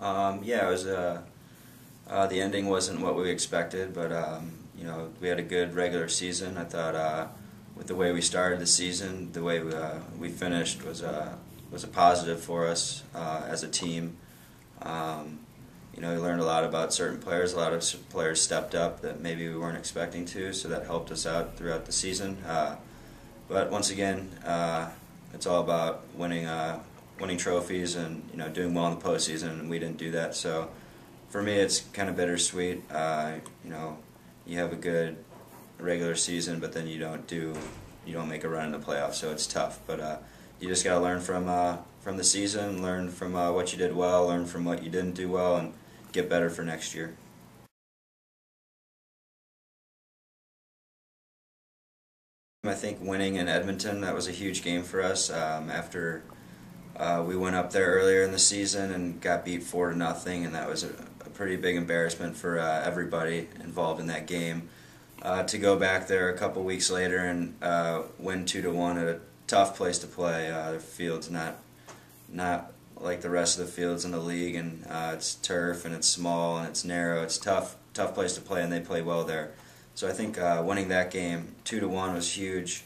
Yeah, it was. The ending wasn't what we expected, but we had a good regular season. I thought with the way we started the season, the way we finished was a positive for us as a team. We learned a lot about certain players. A lot of players stepped up that maybe we weren't expecting to, so that helped us out throughout the season. But once again, it's all about winning trophies and doing well in the postseason, and we didn't do that. So for me, it's kind of bittersweet. You have a good regular season, but then you don't make a run in the playoffs, so it's tough. But you just got to learn from the season, learn from what you did well, learn from what you didn't do well, and get better for next year. I think winning in Edmonton, that was a huge game for us. After we went up there earlier in the season and got beat 4-0, and that was a pretty big embarrassment for everybody involved in that game. To go back there a couple weeks later and win 2-1 at a tough place to play. The field's not like the rest of the fields in the league, and it's turf and it's small and it's narrow. It's tough place to play, and they play well there. So I think winning that game 2-1 was huge.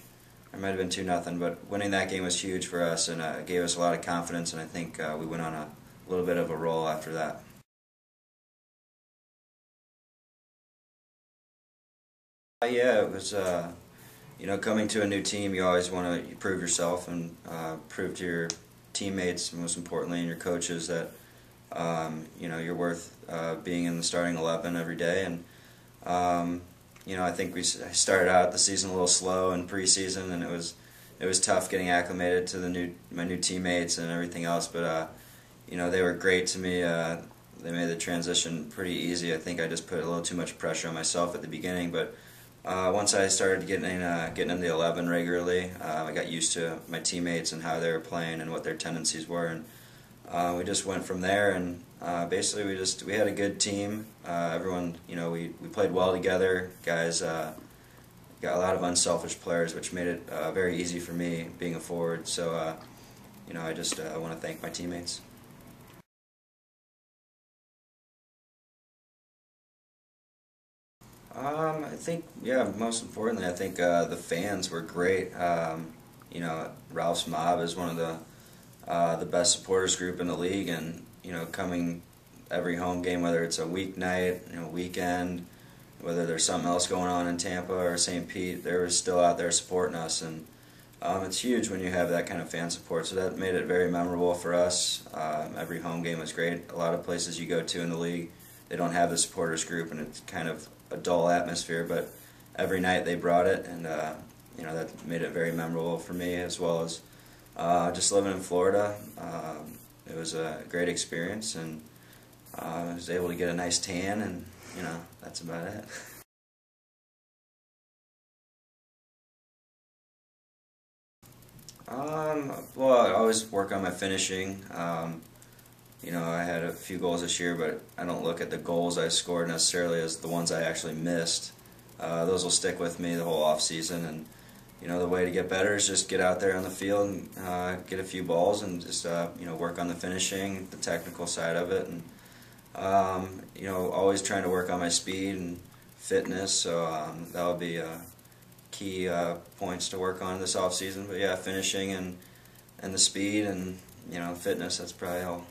It might have been 2-0, but winning that game was huge for us, and it gave us a lot of confidence. And I think we went on a little bit of a roll after that. Yeah, it was. Coming to a new team, you always want to prove yourself and prove to your teammates, most importantly, and your coaches that you're worth being in the starting 11 every day. And I think I started out the season a little slow in preseason, and it was tough getting acclimated to my new teammates and everything else. But they were great to me. They made the transition pretty easy. I think I just put a little too much pressure on myself at the beginning, but once I started getting in the 11 regularly, I got used to my teammates and how they were playing and what their tendencies were, and we just went from there. And basically, we had a good team. Everyone, we played well together. Guys got a lot of unselfish players, which made it very easy for me being a forward. So I just want to thank my teammates. I think, yeah, most importantly, I think the fans were great. Ralph's Mob is one of the best supporters group in the league, and coming every home game, whether it's a weeknight, weekend, whether there's something else going on in Tampa or St. Pete, they were still out there supporting us, and it's huge when you have that kind of fan support. So that made it very memorable for us. Every home game was great. A lot of places you go to in the league, they don't have the supporters group, and it's kind of a dull atmosphere, but every night they brought it, and that made it very memorable for me, as well as just living in Florida. It was a great experience, and I was able to get a nice tan, and that's about it. Well, I always work on my finishing. I had a few goals this year, but I don't look at the goals I scored necessarily as the ones I actually missed. Those will stick with me the whole off season, and the way to get better is just get out there on the field and get a few balls and just work on the finishing, the technical side of it, and always trying to work on my speed and fitness. So that'll be key points to work on this off season. But yeah, finishing and the speed and fitness. That's probably all.